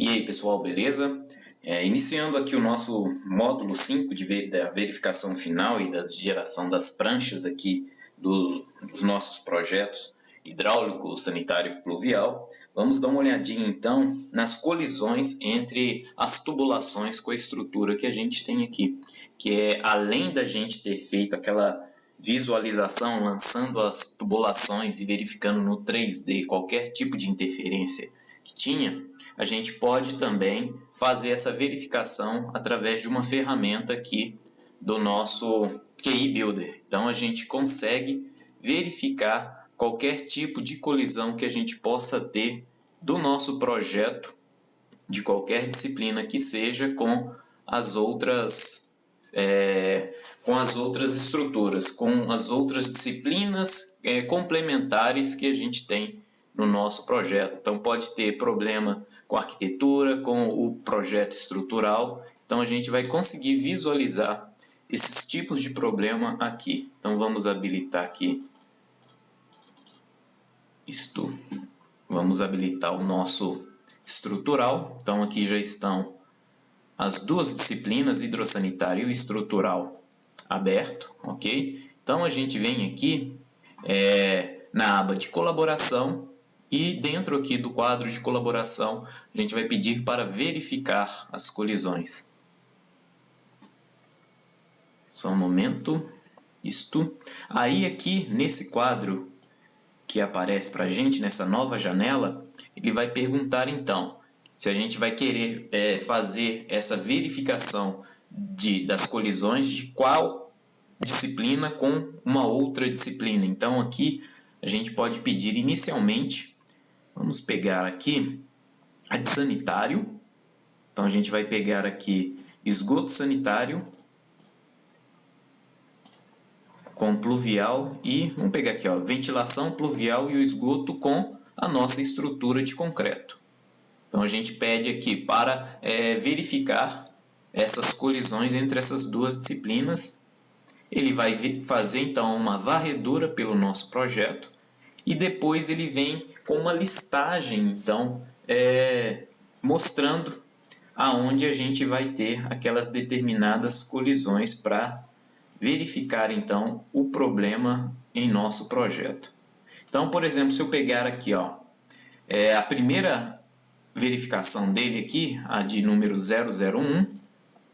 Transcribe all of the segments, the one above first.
E aí pessoal, beleza? Iniciando aqui o nosso módulo 5 da verificação final e da geração das pranchas aqui dos nossos projetos hidráulico, sanitário e pluvial, vamos dar uma olhadinha então nas colisões entre as tubulações com a estrutura que a gente tem aqui, que é além da gente ter feito aquela visualização, lançando as tubulações e verificando no 3D qualquer tipo de interferência que tinha, a gente pode também fazer essa verificação através de uma ferramenta aqui do nosso QI Builder. Então a gente consegue verificar qualquer tipo de colisão que a gente possa ter do nosso projeto, de qualquer disciplina que seja, com as outras estruturas, com as outras disciplinas complementares que a gente tem no nosso projeto. Então pode ter problema com a arquitetura, com o projeto estrutural. Então a gente vai conseguir visualizar esses tipos de problema aqui. Então vamos habilitar aqui isto. Vamos habilitar o nosso estrutural. Então aqui já estão as duas disciplinas, hidrossanitário e estrutural, aberto, ok? Então a gente vem aqui na aba de colaboração e dentro aqui do quadro de colaboração a gente vai pedir para verificar as colisões. Só um momento. Isto. Aí aqui nesse quadro que aparece para a gente, nessa nova janela, ele vai perguntar então se a gente vai querer fazer essa verificação das colisões de qual disciplina com uma outra disciplina. Então aqui a gente pode pedir inicialmente, vamos pegar aqui a de sanitário. Então a gente vai pegar aqui esgoto sanitário com pluvial e vamos pegar aqui, ó, ventilação pluvial e o esgoto com a nossa estrutura de concreto. Então a gente pede aqui para verificar essas colisões entre essas duas disciplinas. Ele vai fazer então uma varredura pelo nosso projeto e depois ele vem com uma listagem então mostrando aonde a gente vai ter aquelas determinadas colisões para verificar então o problema em nosso projeto. Então, por exemplo, se eu pegar aqui, ó, a primeira verificação dele aqui, a de número 001,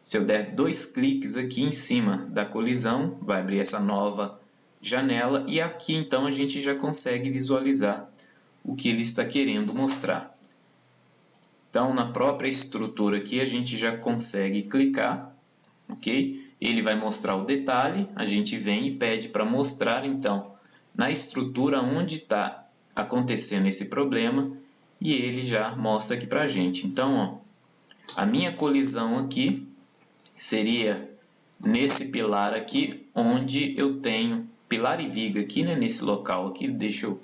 se eu der 2 cliques aqui em cima da colisão, vai abrir essa nova janela e aqui então a gente já consegue visualizar o que ele está querendo mostrar. Então, na própria estrutura aqui a gente já consegue clicar, ok? Ele vai mostrar o detalhe, a gente vem e pede para mostrar então na estrutura onde está acontecendo esse problema e ele já mostra aqui para a gente. Então, ó, a minha colisão aqui seria nesse pilar aqui, onde eu tenho pilar e viga aqui, né, nesse local aqui. Deixa eu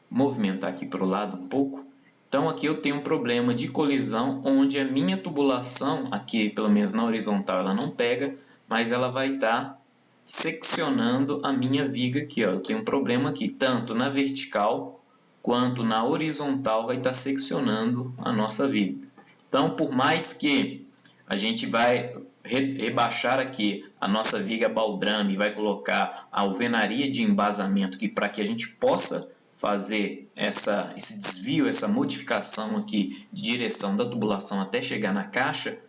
movimentar aqui para o lado um pouco. Então aqui eu tenho um problema de colisão onde a minha tubulação, aqui pelo menos na horizontal ela não pega, mas ela vai estar seccionando a minha viga aqui, ó. Eu tenho um problema aqui, tanto na vertical quanto na horizontal vai estar seccionando a nossa viga. Então por mais que a gente vai rebaixar aqui a nossa viga baldrame e vai colocar a alvenaria de embasamento aqui para que a gente possa fazer esse desvio, essa modificação aqui de direção da tubulação até chegar na caixa,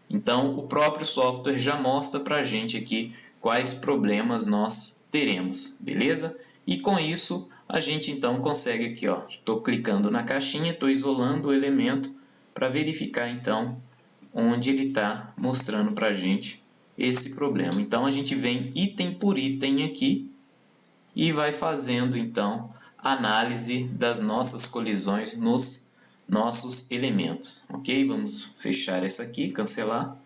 então o próprio software já mostra para a gente aqui quais problemas nós teremos, beleza? E com isso a gente então consegue aqui, ó, estou clicando na caixinha, estou isolando o elemento para verificar então onde ele está mostrando para a gente esse problema. Então a gente vem item por item aqui e vai fazendo então análise das nossas colisões nos nossos elementos, ok? Vamos fechar essa aqui, cancelar.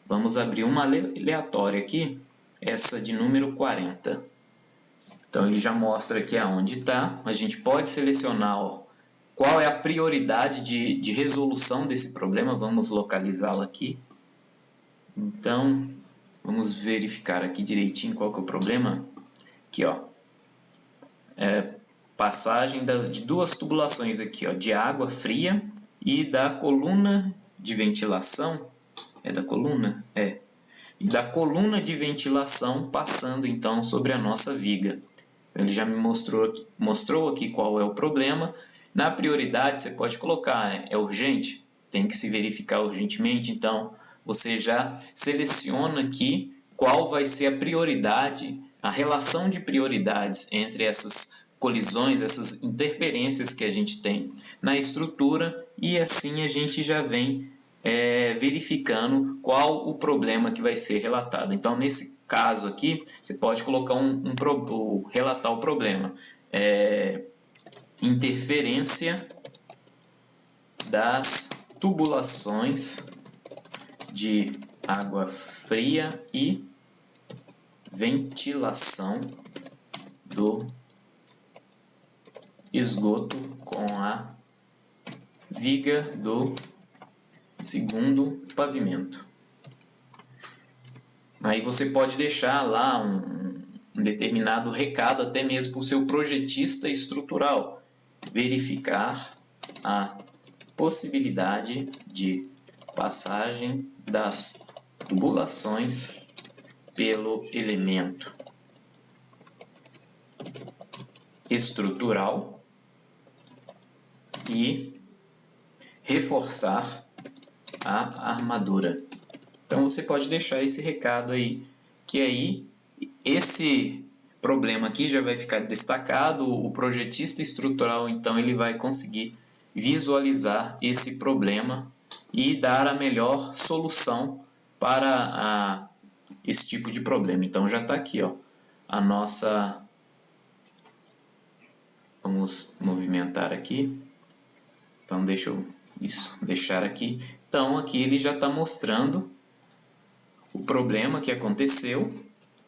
Vamos abrir uma aleatória aqui, essa de número 40. Então ele já mostra aqui aonde está. A gente pode selecionar, ó, qual é a prioridade de resolução desse problema. Vamos localizá-lo aqui. Então vamos verificar aqui direitinho qual que é o problema. Aqui, ó. Passagem de duas tubulações aqui, ó, de água fria e da coluna de ventilação, e da coluna de ventilação passando então sobre a nossa viga. Ele já me mostrou aqui qual é o problema. Na prioridade você pode colocar, é urgente, tem que se verificar urgentemente, então você já seleciona aqui qual vai ser a prioridade, a relação de prioridades entre essas colisões, essas interferências que a gente tem na estrutura, e assim a gente já vem verificando qual o problema que vai ser relatado. Então, nesse caso aqui, você pode colocar relatar o problema. Interferência das tubulações de água fria e ventilação do esgoto com a viga do segundo pavimento. Aí você pode deixar lá um determinado recado, até mesmo para o seu projetista estrutural, verificar a possibilidade de passagem das tubulações pelo elemento estrutural e reforçar a armadura. Então você pode deixar esse recado aí, que aí esse problema aqui já vai ficar destacado, o projetista estrutural então ele vai conseguir visualizar esse problema e dar a melhor solução para esse tipo de problema. Então já está aqui, ó, a nossa... Vamos movimentar aqui. Então deixa eu deixar aqui. Então aqui ele já está mostrando o problema que aconteceu,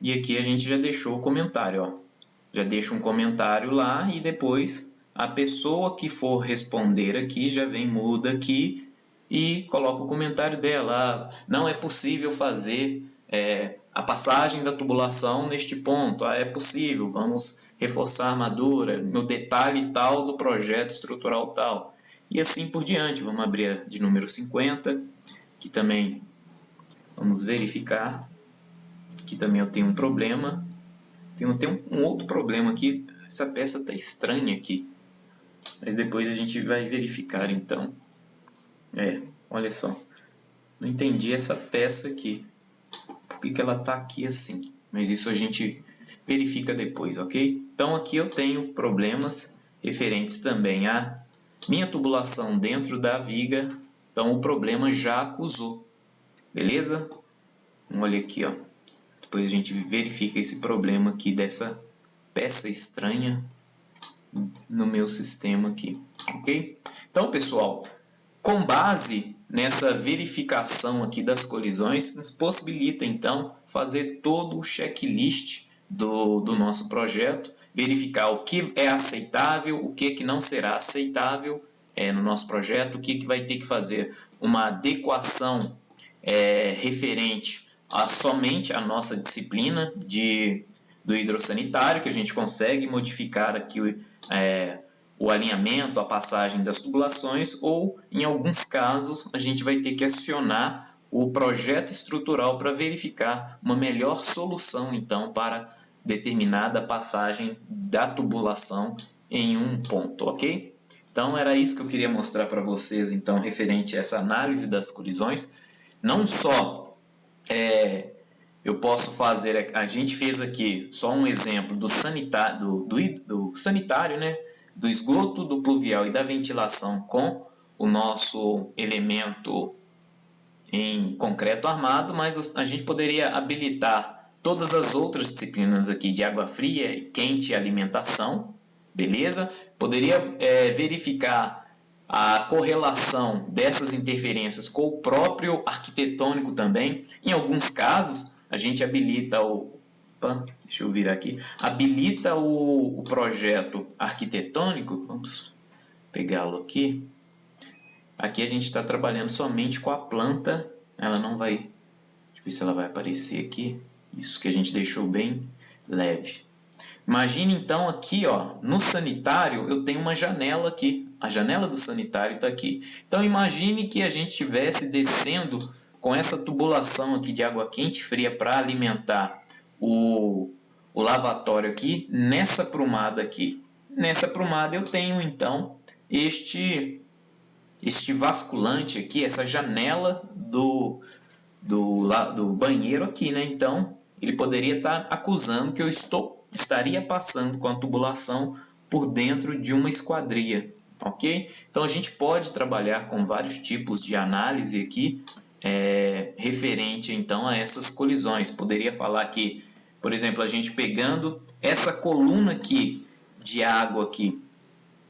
e aqui a gente já deixou o comentário, ó. Já deixa um comentário lá e depois a pessoa que for responder aqui já vem, muda aqui e coloca o comentário dela. Não é possível fazer a passagem da tubulação neste ponto. É possível, vamos reforçar a armadura no detalhe tal do projeto estrutural tal. E assim por diante. Vamos abrir de número 50, que também vamos verificar. Aqui também eu tenho um problema. Tem um outro problema aqui. Essa peça está estranha aqui. Mas depois a gente vai verificar então. Olha só. Não entendi essa peça aqui. Por que ela está aqui assim? Mas isso a gente verifica depois, ok? Então aqui eu tenho problemas referentes também à minha tubulação dentro da viga. Então o problema já acusou. Beleza? Olha aqui, ó. Depois a gente verifica esse problema aqui dessa peça estranha no meu sistema aqui, ok? Então, pessoal, com base nessa verificação aqui das colisões, nos possibilita então fazer todo o checklist do nosso projeto, verificar o que é aceitável, o que não será aceitável no nosso projeto, o que vai ter que fazer uma adequação referente somente a nossa disciplina do hidrossanitário, que a gente consegue modificar aqui o alinhamento, a passagem das tubulações, ou em alguns casos a gente vai ter que acionar o projeto estrutural para verificar uma melhor solução então para determinada passagem da tubulação em um ponto, ok? Então era isso que eu queria mostrar para vocês então referente a essa análise das colisões. Não só eu posso fazer, a gente fez aqui só um exemplo do sanitário, do sanitário, né? Do esgoto, do pluvial e da ventilação com o nosso elemento em concreto armado, mas a gente poderia habilitar todas as outras disciplinas aqui de água fria, quente e alimentação, beleza? Poderia verificar a correlação dessas interferências com o próprio arquitetônico também. Em alguns casos, a gente habilita deixa eu virar aqui. Habilita o projeto arquitetônico. Vamos pegá-lo aqui. Aqui a gente está trabalhando somente com a planta. Ela não vai... Deixa eu ver se ela vai aparecer aqui. Isso que a gente deixou bem leve. Imagine então aqui, ó, no sanitário eu tenho uma janela aqui. A janela do sanitário está aqui. Então imagine que a gente estivesse descendo com essa tubulação aqui de água quente e fria para alimentar o lavatório aqui nessa prumada aqui. Nessa prumada eu tenho então este vasculante aqui, essa janela do banheiro aqui, né? Então ele poderia estar acusando que eu estaria passando com a tubulação por dentro de uma esquadria, ok? Então a gente pode trabalhar com vários tipos de análise aqui referente então a essas colisões. Poderia falar que, por exemplo, a gente pegando essa coluna aqui de água aqui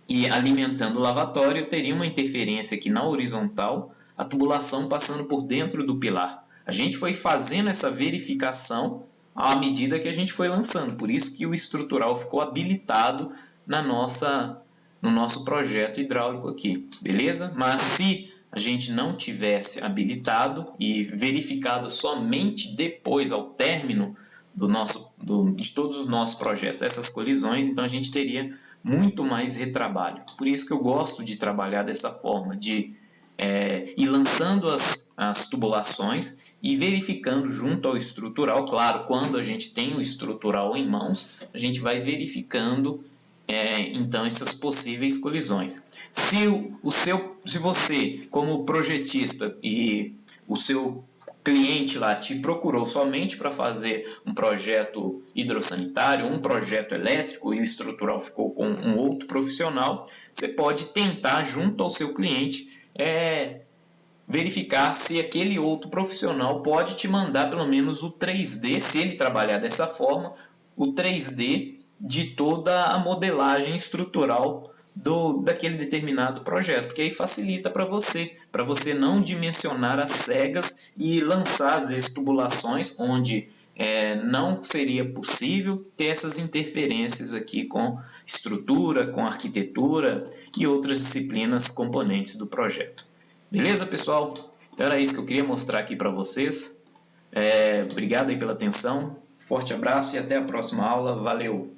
e alimentando o lavatório, eu teria uma interferência aqui na horizontal, a tubulação passando por dentro do pilar. A gente foi fazendo essa verificação à medida que a gente foi lançando, por isso que o estrutural ficou habilitado no nosso projeto hidráulico aqui, beleza? Mas se a gente não tivesse habilitado e verificado somente depois, ao término de todos os nossos projetos, essas colisões, então a gente teria muito mais retrabalho. Por isso que eu gosto de trabalhar dessa forma, de ir lançando as tubulações e verificando junto ao estrutural. Claro, quando a gente tem o estrutural em mãos, a gente vai verificando então essas possíveis colisões. Se você, como projetista, e o seu cliente lá te procurou somente para fazer um projeto hidrossanitário, um projeto elétrico e o estrutural ficou com um outro profissional, você pode tentar junto ao seu cliente verificar se aquele outro profissional pode te mandar pelo menos o 3D, se ele trabalhar dessa forma, o 3D de toda a modelagem estrutural daquele determinado projeto, porque aí facilita para você não dimensionar as cegas e lançar às vezes tubulações onde não seria possível ter essas interferências aqui com estrutura, com arquitetura e outras disciplinas componentes do projeto. Beleza, pessoal? Então era isso que eu queria mostrar aqui para vocês. Obrigado aí pela atenção, forte abraço e até a próxima aula. Valeu!